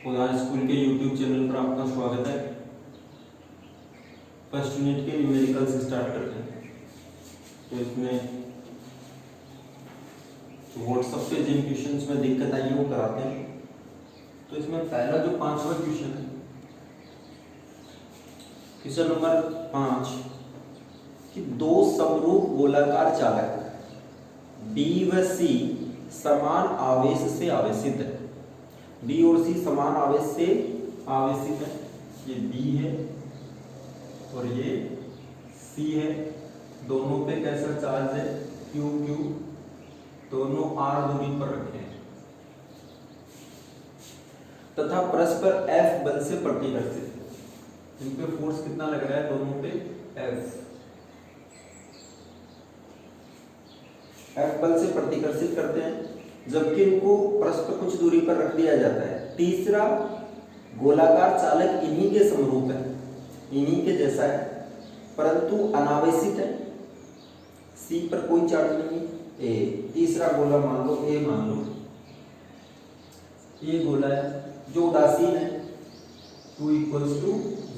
उदाहरण स्कूल के YouTube channel पर आपका स्वागत है। फर्स्ट यूनिट के न्यूमेरिकल से स्टार्ट करते हैं। तो इसमें व्हाट्सएप पे जिन क्वेश्चंस में दिक्कत आई है वो कराते हैं। तो इसमें पहला जो 5वां क्वेश्चन है, क्वेश्चन नंबर 5 कि दो समरूप गोलाकार चालक B व C समान आवेश से आवेशित है। B और C समान आवेश से आवेशित है। ये B है और ये C है। दोनों पे कैसा चार्ज है? Q Q। दोनों R दूरी पर रखे हैं तथा परस्पर F बल से प्रतिकर्षित है। इन पे फोर्स कितना लग रहा है? दोनों पे F बल से प्रतिकर्षित करते हैं, जबकि इनको परस्पर कुछ दूरी पर रख दिया जाता है। तीसरा गोलाकार चालक इन्हीं के समरूप है, इन्हीं के जैसा है, परंतु अनावेशित है। C पर कोई चार्ज नहीं है। A तीसरा गोला मान लो, A मान लो, ये गोला है जो उदासीन है, Q =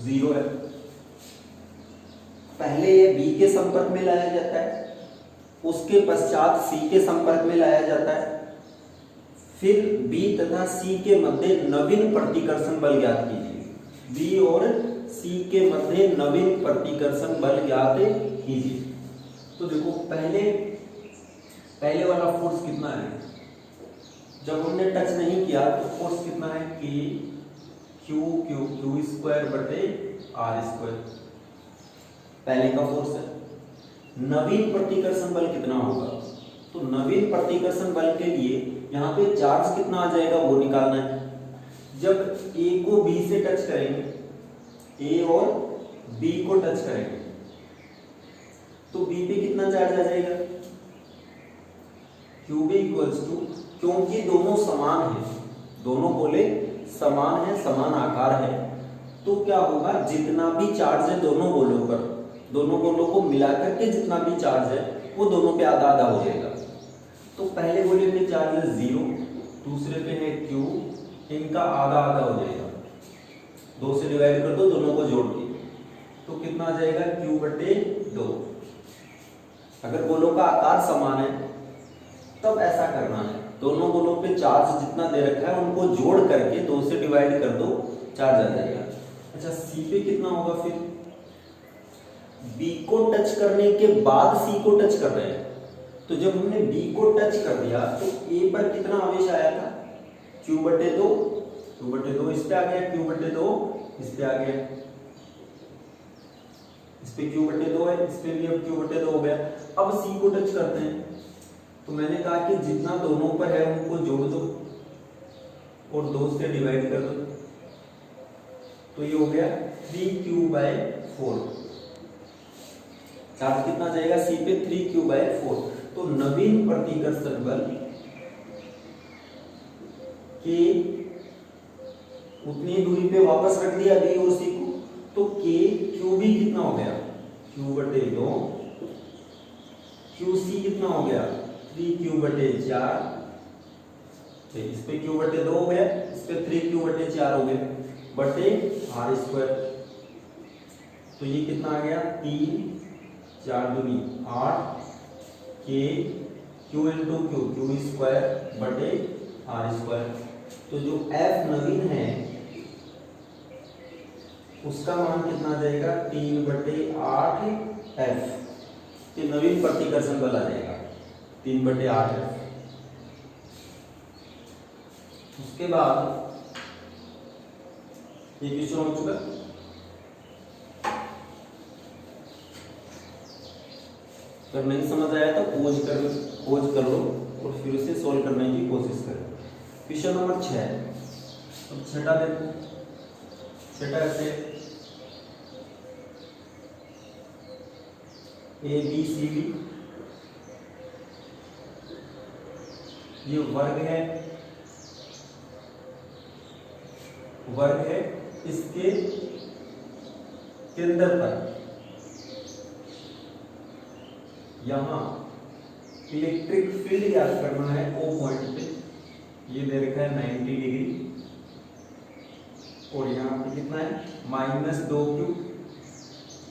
0 है। पहले ये B के संपर्क में लाया जाता है, उसके पश्चात C के संपर्क में लाया जाता है, फिर B तथा C के मध्य नवीन प्रतिकर्षण बल ज्ञात कीजिए। B और C के मध्य नवीन प्रतिकर्षण बल ज्ञात कीजिए। तो देखो पहले वाला फोर्स कितना है? जब हमने टच नहीं किया तो फोर्स कितना है? Q² R²। पहले का फोर्स है। नवीन प्रतिकर्षण बल कितना होगा? तो नवीन प्रतिकर्षण बल के लिए यहाँ पे चार्ज कितना आ जाएगा वो निकालना है। जब A को B से टच करेंगे, A और B को टच करेंगे तो B पे कितना चार्ज आ जाएगा? QB क्योंकि दोनों समान हैं, दोनों गोले समान हैं, समान आकार है, तो क्या होगा? जितना भी चार्ज है दोनों गोलों पर, दोनों गोलों को मिलाकर के जितना भी चार्ज है वो दोनों पे आधा आधा हो जाएगा। तो पहले गोले पे चार्ज है 0, दूसरे पे है Q, इनका आधा आधा हो जाएगा। 2 से डिवाइड कर दो दोनों को जोड़ के, तो कितना आ जाएगा? Q/2। अगर गोलों का आकार समान है तब ऐसा करना है, दोनों गोलों पे चार्ज जितना दे रखा है उनको जोड़ करके 2 से डिवाइड कर दो, चार्ज आ जाएगा। अच्छा, C पे कितना होगा? फिर B को टच करने के बाद C को टच कर रहे हैं, तो जब हमने B को टच कर दिया तो A पर कितना आवेश आया था? Q/2 इस पे आ गया, Q/2 इस पे आ गया, इस पे Q/2 है, इस पे भी अब Q/2 हो गया। अब C को टच करते हैं तो मैंने कहा कि जितना दोनों पर है उनको जोड़ दो और 2 से डिवाइड कर दो, तो ये हो गया 3Q/4। चार्ज कितना जाएगा C पे? 3Q/4। तो नवीन प्रतिकर्षण बल के उतनी दूरी पे वापस रख दिया B और C को, तो QB कितना हो गया? Q/2। QC कितना हो गया? 3Q/4। इस पे Q/2 हो गया, इस पे 3Q/4 हो गया बटे R²। तो ये कितना आ गया? 3 4 दूनी 8 K Q × Q² बटे R²। तो जो F नवीन है उसका मान कितना जाएगा? 3/8 F। ये नवीन प्रतिकर्षण बल आ जाएगा 3/8 F। उसके बाद ये क्वेश्चन हो चुका। अगर नहीं समझ आया तो खोज कर लो और फिर उसे सॉल्व करने की कोशिश करो। Question number 6। अब छठा देखो, छठा ऐसे ABCD ये वर्ग है, इसके केंद्र पर यहां इलेक्ट्रिक फील्ड ज्ञात करना है O पॉइंट पे। ये दे रखा है 90 डिग्री और यहाँ पे कितना है -2q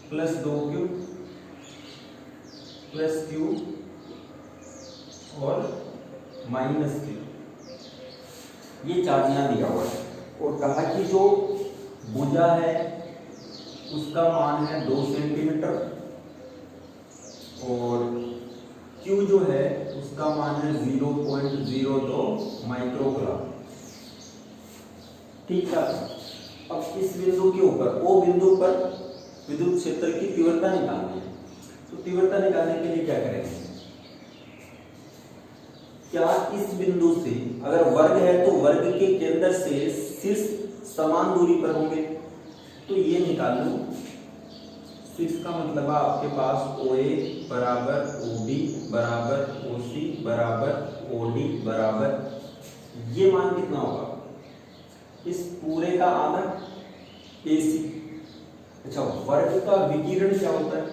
plus 2q plus q और -q, ये चार्ज यहाँ दिया हुआ है। और कहा कि जो भुजा है उसका मान है 2 सेंटीमीटर और q जो है उसका मान है 0.02 माइक्रोग्राम। ठीक है, अब इस बिंदु के ऊपर O बिंदु पर विद्युत क्षेत्र की तीव्रता निकालनी है। तो तीव्रता निकालने के लिए क्या करेंगे, क्या इस बिंदु से अगर वर्ग है तो वर्ग के केंद्र से शीर्ष समान दूरी पर होंगे, तो ये निकाल लो। शीर्ष का मतलब है आपके पास OA बराबर OB बराबर OC बराबर OD बराबर, ये मान कितना होगा, इस पूरे का आधा AC। अच्छा, वर्ग का विकिरण क्या होता है,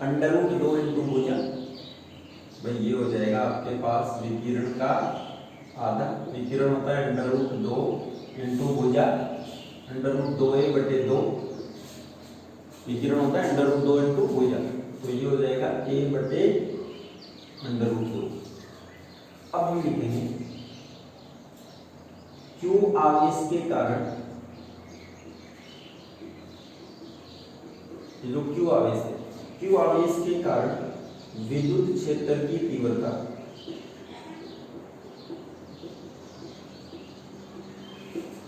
√2 इंटू भुजा, भाई ये हो जाएगा आपके पास विकिरण का आधा, विकिरण होता है √2 इंटू भुजा, √2a/2 विकिरण होता है √2 इंटू भुजा, तो ये हो जाएगा a/√2। अब हम लिखेंगे Q आवेश के कारण, जो Q आवेश है, Q आवेश के कारण विद्युत क्षेत्र की तीव्रता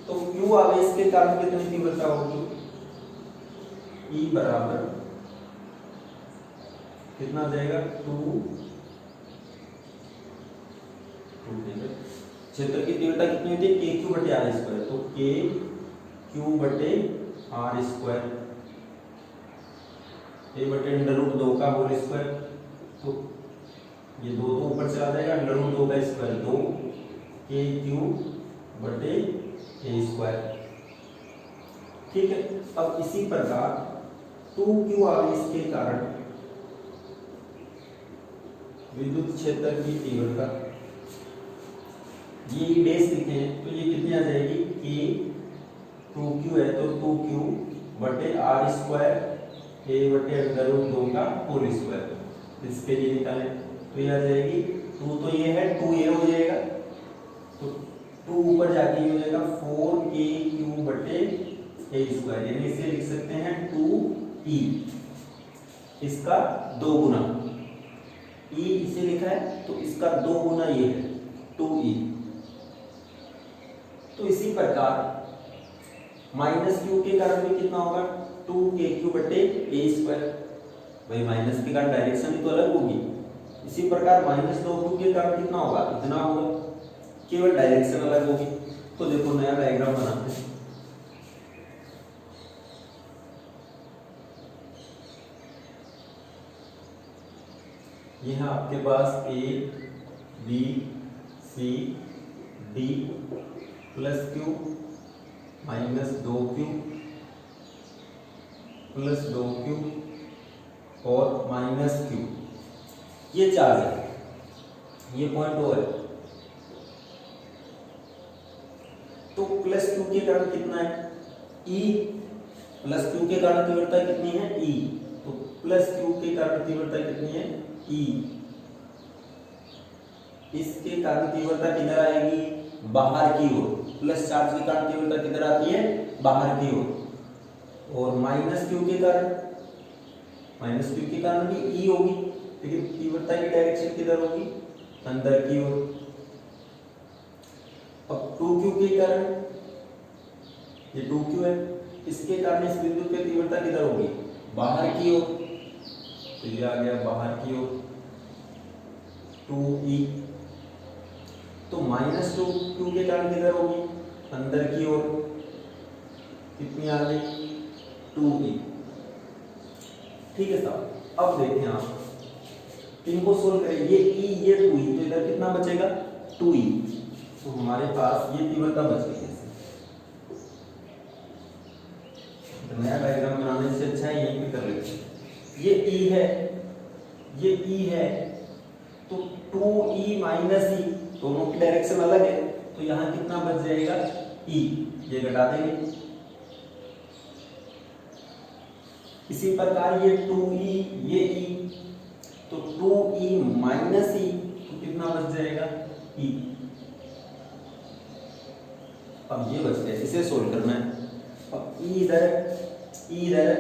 तो Q आवेश के कारण कितनी तीव्रता होगी, E बराबर कितना आ जाएगा 2 क्षेत्र की तीव्रता कितनी होती है KQ/R², तो KQ/R², a/√2 का होल स्क्वायर, तो ये 2 तो ऊपर चला जाएगा, √2 का स्क्वायर 2 KQ/A²। ठीक है, अब इसी प्रकार 2Q आवेश के कारण विद्युत क्षेत्र की तीव्रता, ये डैश लिखे हैं तो ये कितनी आ जाएगी, K 2Q है तो 2Q/R² a/√2 का होल स्क्वायर, इसके लिए निकालें तो ये आ जाएगी 2, तो ये है 2a हो जाएगा, तो 2 ऊपर जाके ये हो जाएगा 4KQ/A², यानी इसे लिख सकते हैं 2E, इसका 2 गुना, E इसे लिखा है तो इसका 2 गुना ये है 2E। तो इसी प्रकार -Q के कारण भी कितना होगा 2KQ/A², भाई माइनस के कारण डायरेक्शन ही तो अलग होगी। इसी प्रकार -2Q के कारण कितना होगा, इतना होगा, केवल डायरेक्शन अलग होगी। तो देखो नया डायग्राम बनाते हैं। ये है आपके पास A B C D plus Q -2Q plus 2Q और -Q, ये चार्ज है, ये पॉइंट O है। तो प्लस Q के कारण कितना है E, प्लस Q के कारण तीव्रता कितनी है E, तो प्लस Q के कारण तीव्रता कितनी है E, इसके कारण तीव्रता किधर आएगी, बाहर की ओर, प्लस चार्ज के कारण तीव्रता किधर आती है, बाहर की ओर। और -Q के कारण भी E होगी, लेकिन तीव्रता की डायरेक्शन किधर होगी, अंदर की ओर। अब 2Q के कारण, ये 2Q है, इसके कारण इस बिंदु पे तीव्रता किधर होगी, बाहर की ओर, तो ये आ गया बाहर की ओर 2E। तो -2Q के कारण किधर होगी, अंदर की ओर, कितनी आ गई 2E। ठीक है साहब, अब देखें आप इनको सोल्व करें, ये E ये 2E, तो इधर कितना बचेगा 2E, तो हमारे पास ये तीव्रता बच गई है। तो नया डायग्राम बनाने से अच्छा है यहीं पे कर लेते हैं। ये E है, ये E है, तो 2E -E, दोनों की डायरेक्शन अलग है, तो यहाँ कितना बच जाएगा E। ये घटा देंगे। इसी प्रकार ये 2e ये e, तो 2e माइनस e तो कितना बच जाएगा e। अब ये बच गया, इसे सोल्व करना है। अब e इधर है,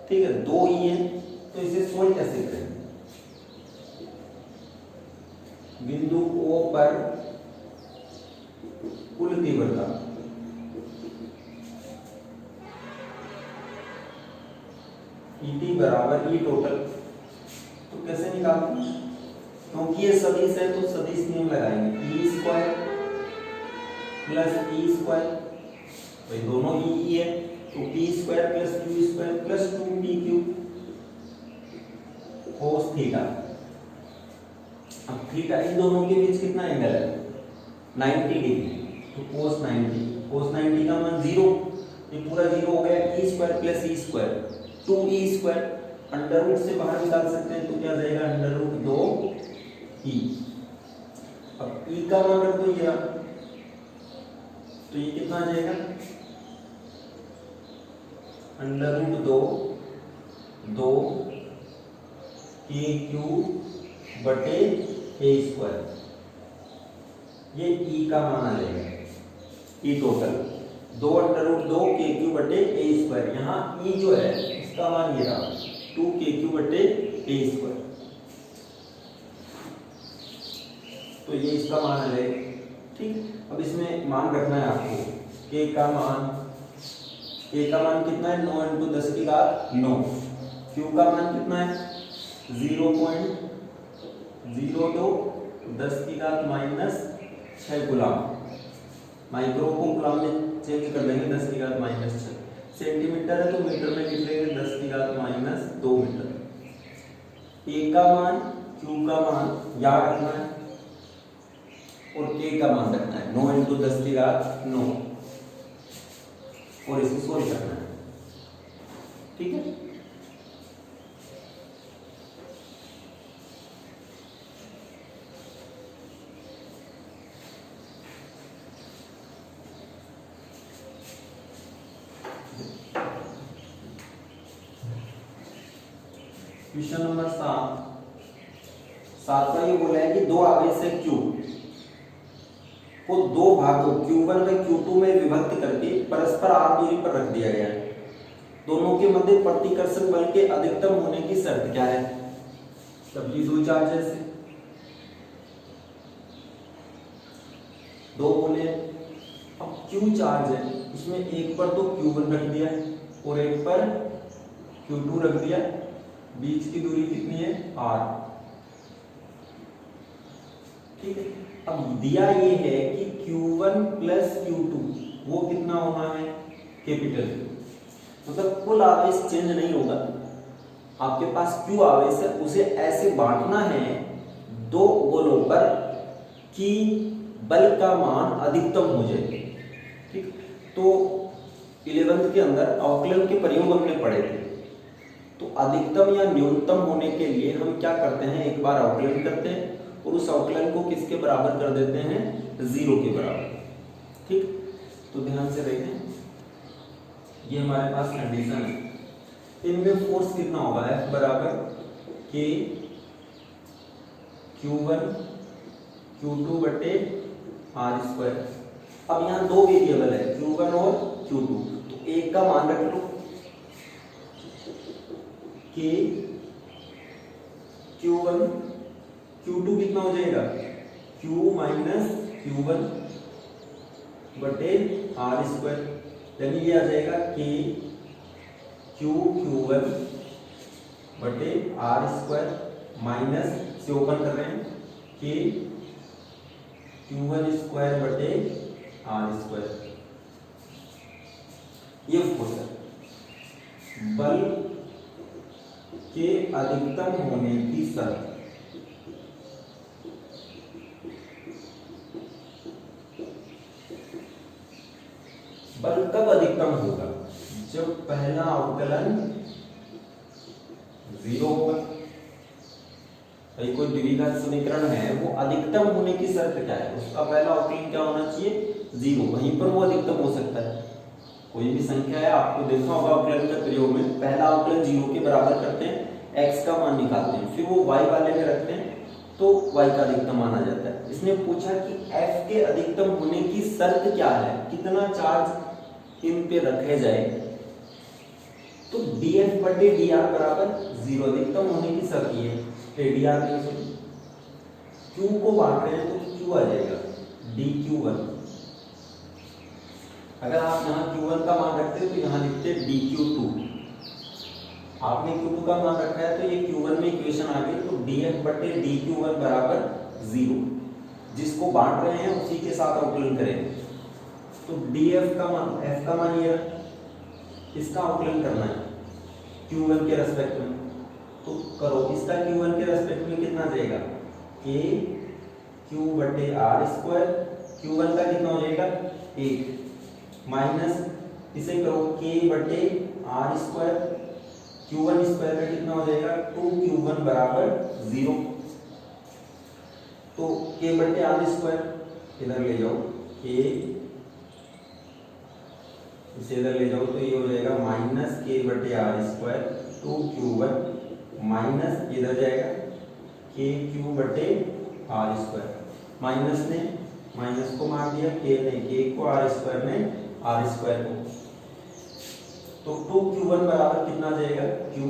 ठीक है, 2e है, तो इसे सोल्व कैसे करेंगे? बिंदु O पर कुल तीव्रता ET बराबर E टोटल, तो कैसे निकालते हैं? क्योंकि ये सदिश है तो सदिश नियम लगाएंगे, E square plus E square, भाई दोनों E है तो P square plus Q square plus 2PQ cos theta. अब थीटा इन दोनों के बीच कितना एंगल है? 90 डिग्री, तो कोस 90 का मान 0, ये पूरा 0 हो गया। E square plus E square 2E square, under root से बाहर निकाल सकते हैं तो क्या जाएगा? Under root 2E। अब E का मान रख दो ये, तो ये कितना आ जाएगा? अंडर रूट 2 KQ बटे A स्क्वायर, ये E का मान आ जाएगा। E total 2 under root 2 KQ बटे A स्क्वायर, यहाँ E जो है इसका मान ये रहा 2 KQ बटे A स्क्वायर, तो ये इसका मान आ जाएगा। ठीक, अब इसमें मान रखना है आपको, K का मान कितना है? 9 × 10 की घात 9। Q का मान कितना है? 0.02 10 की घात -6 गुलाम। माइक्रो को गुलाम में चेंज कर देंगे, 10 की घात -6। सेंटीमीटर है तो मीटर में लिख लेंगे 10 की घात -2 मीटर। A का मान Q का मान याद रखना है और K का मान रखना है 9 × 10 की घात 9 और इसे सोल्व करना है। ठीक है, क्वेश्चन नंबर 7 का ये बोला है कि दो आवेश है Q को दो भागों Q1 व Q2 में विभक्त करके परस्पर r दूरी पर रख दिया गया है। दोनों के मध्य प्रतिकर्षक बल के अधिकतम होने की शर्त क्या है? तब ये दो चार्ज ऐसे दो बोले, अब Q चार्ज है, इसमें एक पर तो Q1 रख दिया और एक पर Q2 रख दिया, बीच की दूरी कितनी है? r। ठीक है, अब दिया ये है कि Q1 प्लस Q2 वो कितना होना है? कैपिटल Q, मतलब कुल आवेश चेंज नहीं होगा। आपके पास Q आवेश है, उसे ऐसे बांटना है दो गोलों पर कि बल का मान अधिकतम हो जाए। ठीक, तो 11th के अंदर अवकलन के प्रयोग हमने पढ़े थे, तो अधिकतम या न्यूनतम होने के लिए हम क्या करते हैं? एक बार अवकलन करते हैं और उस अवकलन को किसके बराबर कर देते हैं? 0 के बराबर। ठीक, तो ध्यान से देखें, ये हमारे पास कंडीशन है। इनमें फोर्स कितना होगा? F बराबर K Q1 Q2 बटे R स्क्वायर। अब यहाँ दो वेरिएबल है Q1 और Q2, तो एक का मान रख लो K Q1, Q2 कितना हो जाएगा? Q माइनस Q1 बटे R स्क्वायर, यानी ये आ जाएगा K Q1 बटे R स्क्वायर माइनस से ओपन कर रहे हैं K Q1 स्क्वायर बटे R स्क्वायर। ये फोर्स है। बल के अधिकतम होने की शर्त, बल कब अधिकतम होगा? जब पहला अवकलन 0 होगा। कोई द्विघात समीकरण है, वो अधिकतम होने की शर्त क्या है? उसका पहला अवकलन क्या होना चाहिए? जीरो, वहीं पर वो अधिकतम हो सकता है। कोई भी संख्या है, आपको देखा होगा अवकलन के प्रयोग में, पहला अवकलन जीरो के बराबर करते हैं, x का मान निकालते हैं, फिर वो y वाले में रखते हैं तो y का अधिकतम माना जाता है। इसने पूछा कि f के अधिकतम होने की शर्त क्या है, कितना चार्ज इन पे रखे जाए, तो df बटे dr बराबर 0, अधिकतम होने की शर्त ये है। dr नहीं सो q को बांट रहे हैं तो q आ जाएगा dq1। अगर आप यहाँ q1 का मान रखते हो तो यहाँ लिखते dq2, आपने q2 का मान रखा है तो ये q1 में इक्वेशन आ गई, तो df बटे dq1 बराबर 0, जिसको बांट रहे हैं उसी के साथ अवकलन करेंगे। तो df का मान, f का मान ये, इसका अवकलन करना है q1 के रेस्पेक्ट में, तो करो। इसका q1 के रेस्पेक्ट में कितना जाएगा, k q बटे r स्क्वायर, q1 का कितना हो जाएगा 1, माइनस इसे करो k बटे r स्क्वायर, q1 स्क्वायर का कितना हो जाएगा 2q1 बराबर 0, तो k बटे r स्क्वायर इधर ले जाओ, k इसे इधर ले जाओ तो ये हो जाएगा माइनस k बटे r स्क्वायर 2q1 माइनस इधर जाएगा k q बटे r स्क्वायर, माइनस ने माइनस को मार दिया, k ने k को, r स्क्वायर ने r स्क्वायर को, तो 2q1 बराबर कितना जाएगा q,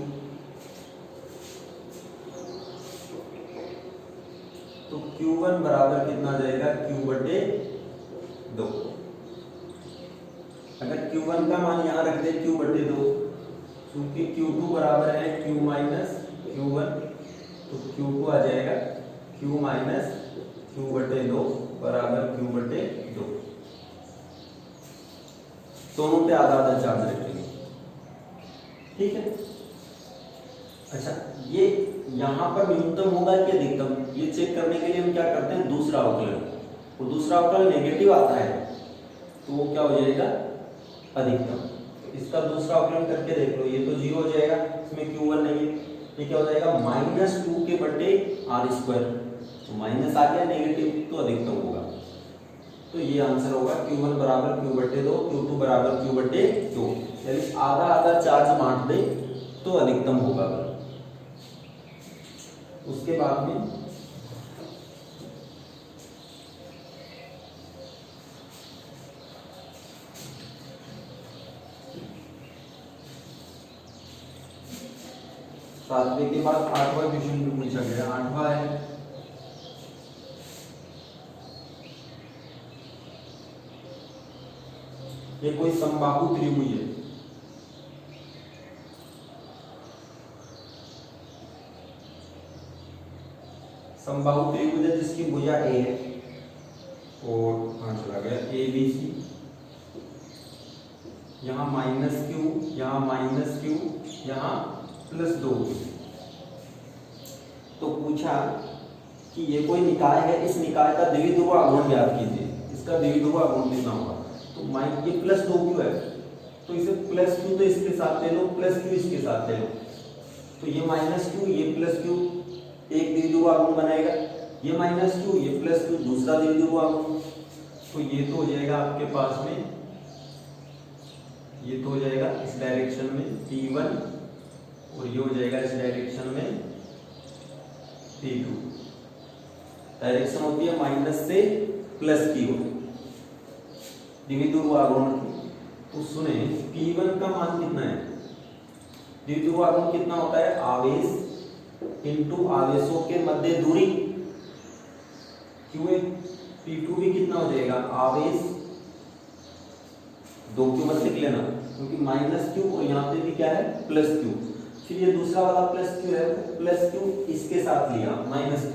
तो q1 बराबर कितना जाएगा q बटे 2। अगर q1 का मान यहाँ रख दे q बटे 2, क्योंकि q2 बराबर है q माइनस q1, तो q2 आ जाएगा q माइनस q बटे 2 बराबर q बटे 2। दोनों पे आधा आधा चार्ज रखेंगे, ठीक है। अच्छा, ये यहाँ पर न्यूनतम होगा कि अधिकतम, ये चेक करने के लिए हम क्या करते हैं, दूसरा अवकलन, वो दूसरा अवकलन नेगेटिव आता है तो वो क्या हो जाएगा अधिकतम। इसका दूसरा अवकलन करके देख लो, ये तो 0 हो जाएगा, इसमें q1 नहीं है, ये क्या हो जाएगा -2 के बटे r स्क्वायर, तो माइनस आ गया, नेगेटिव तो अधिकतम होगा, तो ये आंसर होगा q1 बराबर q बटे 2, q2 बराबर q बटे 2, यानी आधा आधा चार्ज बांट दे तो अधिकतम होगा। उसके बाद में सातवें के बाद 8वां क्वेश्चन भी पूछा गया, 8वां है ये कोई समबाहु त्रिभुज है, समबाहु त्रिभुज है जिसकी भुजा ए है और कहाँ चला गया ए बी सी, यहाँ -q, यहाँ -q, यहाँ +2। तो पूछा कि ये कोई निकाय है, इस निकाय का द्विध्रुव आघूर्ण ज्ञात कीजिए, इसका द्विध्रुव आघूर्ण कितना होगा, तो ये +2q है तो इसे +q तो इसके साथ ले लो, +q इसके साथ ले लो, तो ये -q ये +q एक द्विध्रुव आघूर्ण बनाएगा, ये -q ये +q दूसरा द्विध्रुव आघूर्ण, तो ये तो हो जाएगा आपके पास में, ये तो हो जाएगा इस डायरेक्शन में P1 और ये हो जाएगा इस डायरेक्शन में P2। डायरेक्शन होती है माइनस से प्लस की ओर द्विध्रुव आघूर्ण की। तो सुने P1 का मान कितना है, द्विध्रुव आघूर्ण कितना होता है, आवेश इंटू आवेशों के मध्य दूरी, क्यों P2 भी कितना हो जाएगा, आवेश 2q मत लिख लेना क्योंकि -q और यहाँ पे भी क्या है +q, फिर ये दूसरा वाला +q है, +q इसके साथ लिया -q,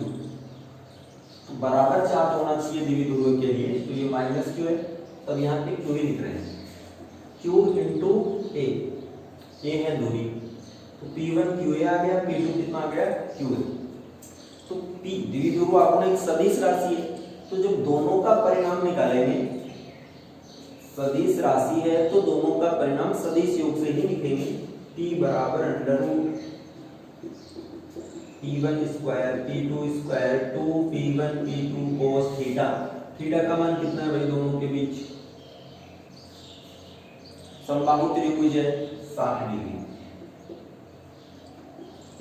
तो बराबर चार्ज होना चाहिए द्विध्रुव के लिए, तो ये -q है, तब यहाँ पे q ही लिख रहे हैं, q इंटू a है दूरी, तो P1 qa आ गया, P2 कितना आ गया qa। तो P द्विध्रुव आघूर्ण एक सदिश राशि है, तो जब दोनों का परिणाम निकालेंगे, सदिश राशि है तो दोनों का परिणाम सदिश योग से ही लिखेंगे, P बराबर √ P1 square P2 square 2 P1 P2 cos theta, theta का मान कितना है भाई दोनों के बीच समबाहु त्रिभुज है 60 डिग्री।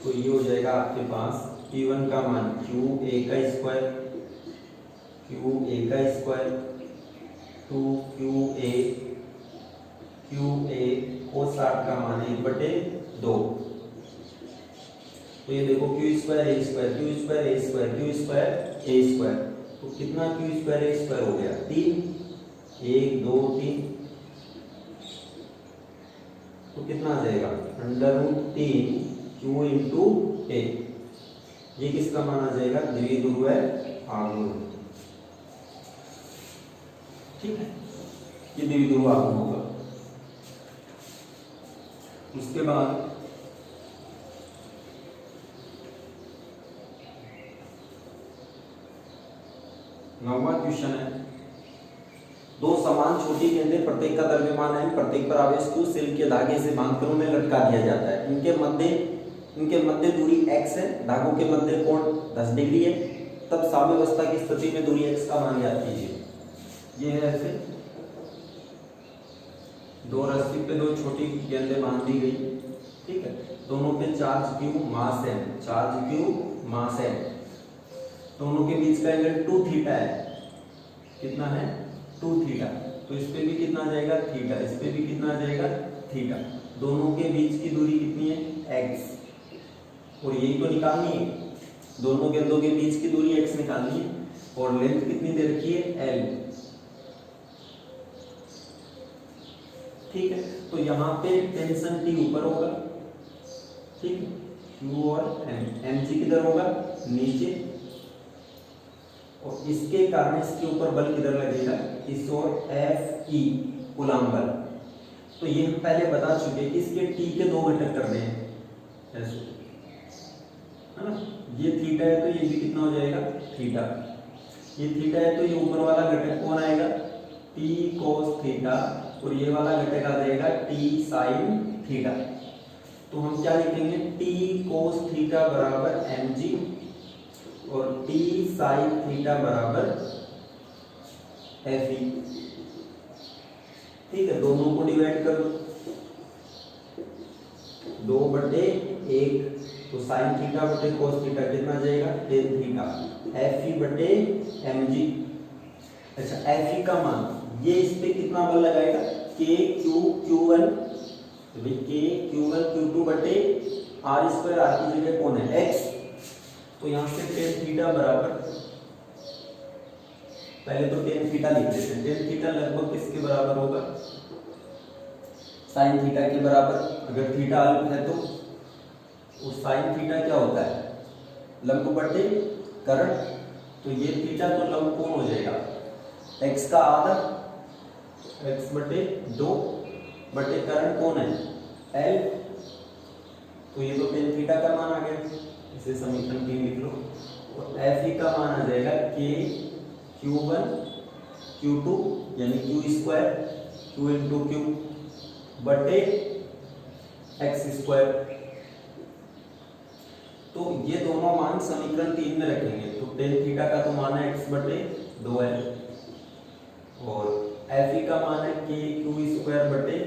तो ये हो जाएगा आपके पास P1 का मान QA का स्क्वायर, QA का स्क्वायर 2QA, QA को 60 का मान 1/2। तो ये देखो Q square A square, Q square A square, Q square A square, तो कितना Q स्क्वायर A स्क्वायर हो गया 3, 1 2 3, तो कितना आ जाएगा √3 Q इंटू A। ये किसका मान आ जाएगा, द्विध्रुव आघूर्ण। ठीक है, ये द्विध्रुव आघूर्ण होगा। उसके बाद नौवां क्वेश्चन है, दो समान छोटी गेंदें प्रत्येक का द्रव्यमान है, प्रत्येक पर आवेश Q सिल्क के धागे से बांधकर उन्हें लटका दिया जाता है। इनके मध्य दूरी x है, धागों के मध्य कोण 10 डिग्री है। तब साम्यावस्था की स्थिति में दूरी x का मान ज्ञात कीजिए। ये है ऐसे दो रस्सी पे दो छोटी गेंदें बांध दी गई, ठीक है, दोनों पे चार्ज Q मास है, चार्ज Q मास है, दोनों के बीच का एंगल 2 थीटा है। कितना है 2 थीटा। तो इस पे भी कितना आ जाएगा थीटा, इस पे भी कितना आ जाएगा थीटा। दोनों के बीच की दूरी कितनी है x, और यही तो निकालनी है, दोनों गेंदों के बीच की दूरी x निकालनी है, और लेंथ कितनी दे रखी है l। ठीक है, तो यहाँ पे टेंशन T ऊपर होगा, ठीक है, Q और mg किधर होगा नीचे, और इसके कारण इसके ऊपर बल किधर लगेगा इस ओर Fe कूलम्ब बल। तो ये हम पहले बता चुके कि इसके T के दो घटक करने हैं, ऐसे है ना, ये थीटा है तो ये भी कितना हो जाएगा थीटा, ये थीटा है तो ये ऊपर वाला घटक कौन आएगा T cos थीटा, और ये वाला घटक आ जाएगा T sin थीटा। तो हम क्या लिखेंगे T cos थीटा बराबर mg और T sin थीटा बराबर Fe। ठीक है, दोनों को डिवाइड कर दो, 2/1, तो साइन थीटा बटे कोस थीटा कितना आ जाएगा टेन थीटा, Fe बटे mg। अच्छा, Fe का मान ये इस पे कितना बल लगाएगा k q q1, तो भाई k q1 q2 बटे r स्क्वायर, r की जगह कौन है x, तो यहां से टेन थीटा बराबर, पहले तो टेन थीटा लिख देते हैं, टेन थीटा लगभग किसके बराबर होगा साइन थीटा के बराबर। अगर थीटा अल्प है तो साइन थीटा क्या होता है लंब बटे करण, तो ये थीटा तो लंब कोण हो जाएगा x का आधा, x बटे 2 बटे करण कौन है l, तो ये तो टेन थीटा का मान आ गया, इसे समीकरण 3 लिख लो। और Fe का मान आ जाएगा k q1 q2 यानी q square q into q बटे x स्क्वायर। तो ये दोनों मान समीकरण 3 में रखेंगे, तो टेन थीटा का तो मान है x बटे 2l, और Fe का मान है k q स्क्वायर बटे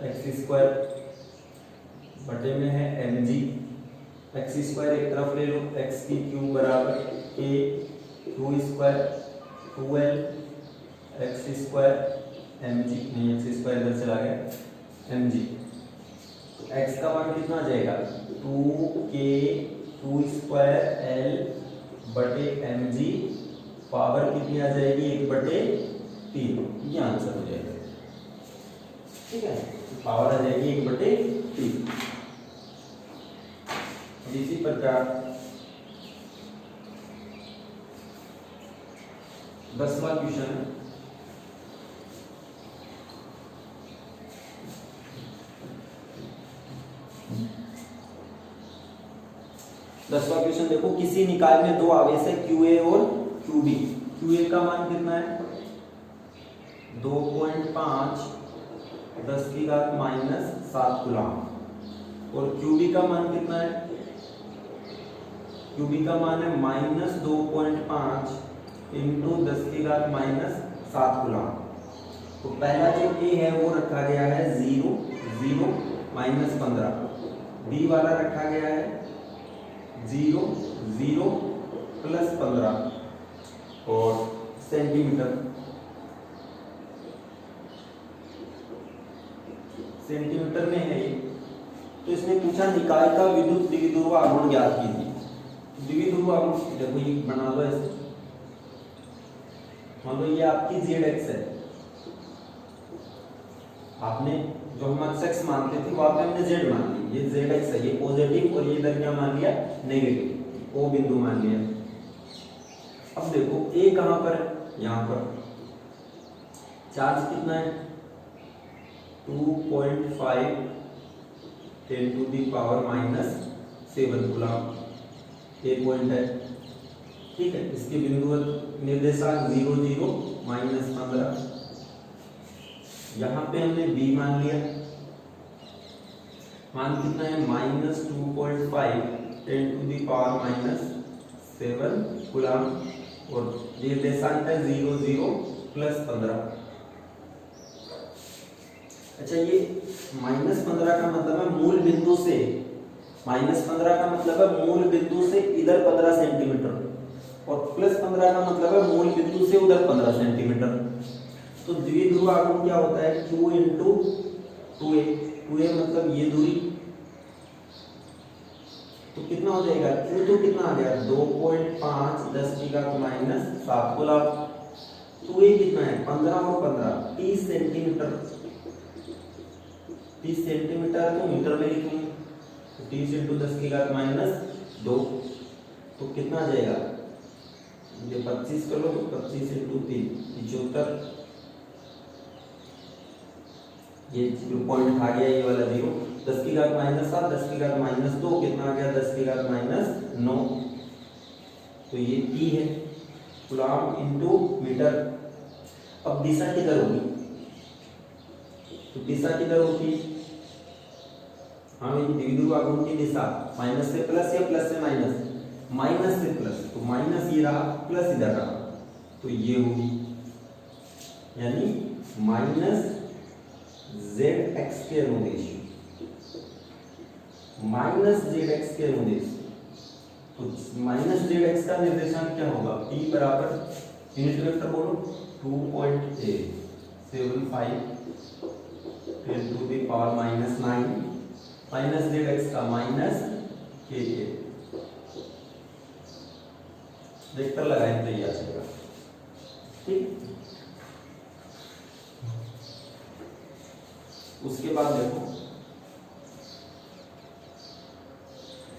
x स्क्वायर, बटे में है mg, x स्क्वायर एक तरफ ले लो, x की क्यूब बराबर k q square 2l x square mg, नहीं x स्क्वायर इधर चला गया mg, तो x का मान कितना आ जाएगा 2k q स्क्वायर l बटे mg, पावर कितनी आ जाएगी 1/3, ये आंसर हो जाएगा। ठीक है, पावर आ जाएगी 1/3। इसी प्रकार 10वां क्वेश्चन है, देखो, किसी निकाय में दो आवेश है QA और QB। QA का मान कितना है 2.5 10⁻⁷ कूलम्ब, और QB का मान कितना है, QB का मान है -2.5 × 10⁻⁷ कूलम्ब। तो पहला जो ए है वो रखा गया है 0 0 माइनस 15, बी वाला रखा गया है 0 0 प्लस 15 और सेंटीमीटर में है ये। तो इसने पूछा निकाय का विद्युत द्विध्रुव आघूर्ण ज्ञात कीजिए। द्विध्रुव आघूर्ण देखो ये बना लो ऐसे, मान लो ये आपकी जेड एक्स है, आपने जो हम एक्स मानते थे वहां पे हमने जेड मान ली, ये जेड एक्स है, ये पॉजिटिव और ये इधर क्या मान लिया नेगेटिव, ओ बिंदु मान लिया। अब देखो ए कहां पर है, यहां पर चार्ज कितना है 2.5 10 to the power -7 coulomb, A point है, ठीक है। इसके बिंदु निर्देशांक 0 0 -15, यहां पे हमने बी मान लिया, मान कितना है -2.5 10 टू द पावर -7 कूलम और निर्देशांक है 0 0 प्लस 15। अच्छा ये -15 का मतलब है मूल बिंदु से, -15 का मतलब है मूल बिंदु से इधर 15 सेंटीमीटर और +15 का मतलब है मूल बिंदु से उधर 15 सेंटीमीटर। तो द्विध्रुव आघूर्ण क्या होता है Q इंटू 2a, 2a मतलब ये दूरी, तो कितना हो जाएगा Q तो कितना आ गया 2.5 10 की घात -7 कूलम, 2a कितना है 15 और 15 30 सेंटीमीटर, 30 सेंटीमीटर तो मीटर में लिखूंगा, 30 इंटू 10 की घात -2, तो कितना आ जाएगा ये 25 कर लो, तो 25 इंटू 3 75, ये पॉइंट खा गया ये वाला 0, 10 की घात -7 10 की घात -2 कितना आ गया 10 की घात -9, तो ये T है कूलम इंटू मीटर। अब दिशा किधर होगी, तो दिशा किधर होगी, हाँ द्विध्रुव आघूर्ण की दिशा माइनस से प्लस या प्लस से माइनस, माइनस से प्लस, तो माइनस ये रहा प्लस इधर रहा, तो ये होगी यानी -ZX के अनुदेश, -ZX के अनुदेश, तो -ZX का निर्देशांक क्या होगा P बराबर यूनिट वेक्टर बोलो 2.875 10 टू द पावर -9 -ZX का -KA, वेक्टर लगाएं तो ये आ जाएगा, ठीक। उसके बाद देखो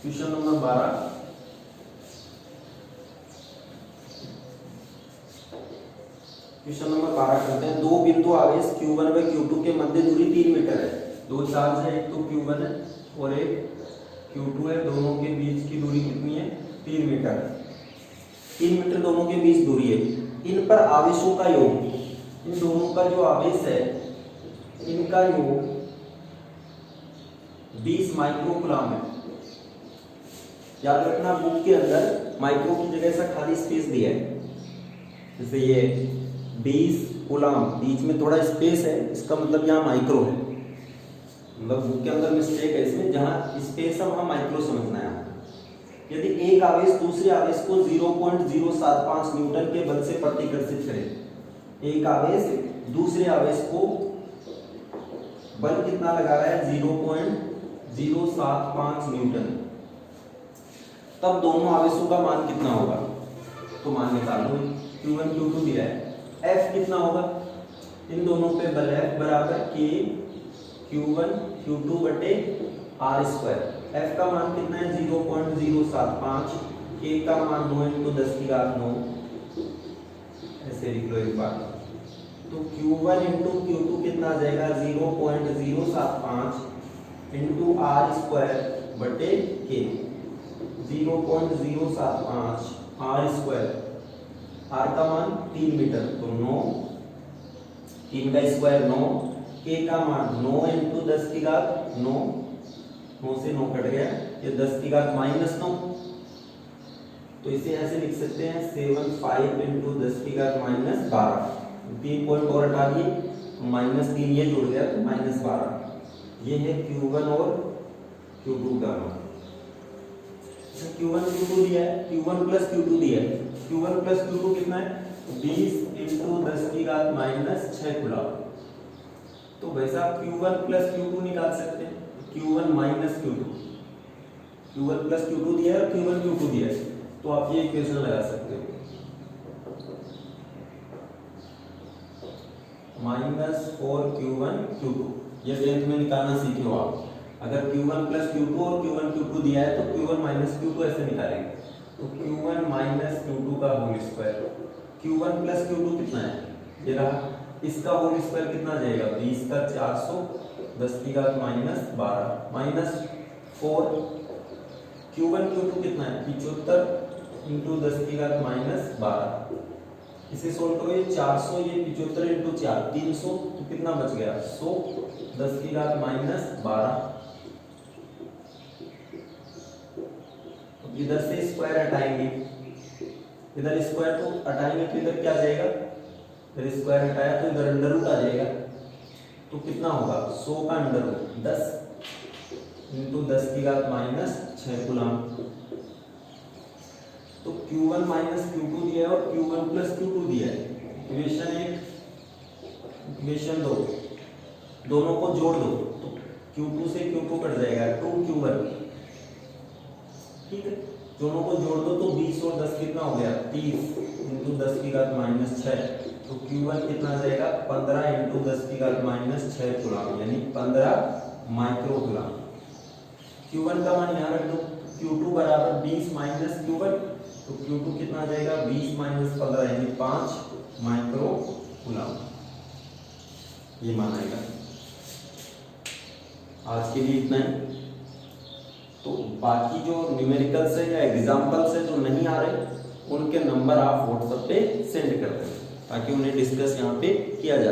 क्वेश्चन नंबर 12, क्वेश्चन नंबर 12 करते हैं। दो बिंदु आवेश Q1 व Q2 के मध्य दूरी 3 मीटर है, दो चार्ज है, एक तो Q1 है और एक Q2 है, दोनों के बीच की दूरी कितनी है 3 मीटर, 3 मीटर दोनों के बीच दूरी है। इन पर आवेशों का योग, इन दोनों का जो आवेश है इनका योग 20 माइक्रो कूलम है। याद रखना बुक के अंदर माइक्रो की जगह से खाली स्पेस दिया है, जैसे ये 20 कूलम बीच में थोड़ा स्पेस है, इसका मतलब यहाँ माइक्रो है, मतलब बुक के अंदर मिस्टेक है इसमें, जहां स्पेस है वहां माइक्रो समझना है। यदि एक आवेश दूसरे आवेश को 0.075 न्यूटन के बल से प्रतिकर्षित करे, एक आवेश दूसरे आवेश को बल कितना लगा रहा है 0.075 न्यूटन, तब दोनों आवेशों का मान कितना होगा, तो मान निकाल लो। Q1 Q2 दिया है, F कितना होगा, इन दोनों पे बल F बराबर K Q1 Q2 बटे R स्क्वायर। F का मान कितना है 0.075, K का मान 9 इंटू 10 की घात 9, ऐसे लिख लो एक बार। तो Q1 इंटू Q2 कितना आ जाएगा 0.075 इंटू R स्क्वायर बटे K, 0.075 R स्क्वायर, R का मान 3 मीटर तो 9, 3 का स्क्वायर 9, K का मान 9 इंटू 10 की घात 9, 9 से 9 कट गया, ये 10 की घात -9, तो इसे ऐसे लिख सकते हैं 75 इंटू 10 की घात -12, 3 पॉइंट और हटा दिए, -3 ये जुड़ गया तो -12। ये है Q1 और Q2 का मान। Q1 Q2 दिया है, Q1 प्लस Q2 दिया है। Q1 प्लस Q2 कितना है? 20 × 10⁻⁻6 कूलम। तो वैसा Q1 प्लस Q2 निकाल सकते हैं, Q1 minus Q2। Q1 plus Q2 दिया है और Q1 Q2 दिया है, तो आप ये इक्वेशन लगा सकते हो, -4Q1 Q2। ये 10th में निकालना सीखे हो आप। अगर Q1 प्लस Q2 और Q1 Q2 दिया है तो Q1 माइनस Q2 ऐसे निकालेंगे, तो Q1 माइनस Q2 का whole square. Q1 plus Q2 कितना है? ये रहा। इसका होल स्क्वायर कितना जाएगा? 20 का 400 10⁻−12 -4। Q1 Q2 कितना है? 75 × 10⁻−12। इसे सोल्व करो, ये 400 ये 75 × 4 300, तो कितना बच गया? 100 10⁻−12। इधर से स्क्वायर हटाएंगे, इधर स्क्वायर तो हटाएंगे तो इधर क्या जाएगा? इधर स्क्वायर हटाया तो इधर अंडर रूट आ जाएगा, तो कितना होगा? 100 का अंडर रूट 10 × 10⁻6 कूलम। तो Q1 माइनस Q2 दिया है और Q1 प्लस Q2 दिया है। इक्वेशन 1 इक्वेशन 2 दोनों को जोड़ दो तो Q2 से Q2 कट जाएगा, 2Q1। ठीक है, दोनों को जोड़ दो तो 20 और 10 कितना हो गया? 30 × 10⁻6। तो Q1 कितना जाएगा? 15 × 10⁻6 कूलम, यानी 15 माइक्रो कूलम। Q1 का मान यहाँ रख दो, Q2 बराबर 20 माइनस Q1, तो Q2 कितना जाएगा? 20 माइनस 15 यानी 5 माइक्रो कूलम। ये मान आएगा। आज के लिए इतना ही। तो बाकी जो न्यूमेरिकल्स है या एग्जाम्पल्स है जो नहीं आ रहे, उनके नंबर आप व्हाट्सएप पे सेंड कर दें ताकि उन्हें डिस्कस यहाँ पे किया जा सके।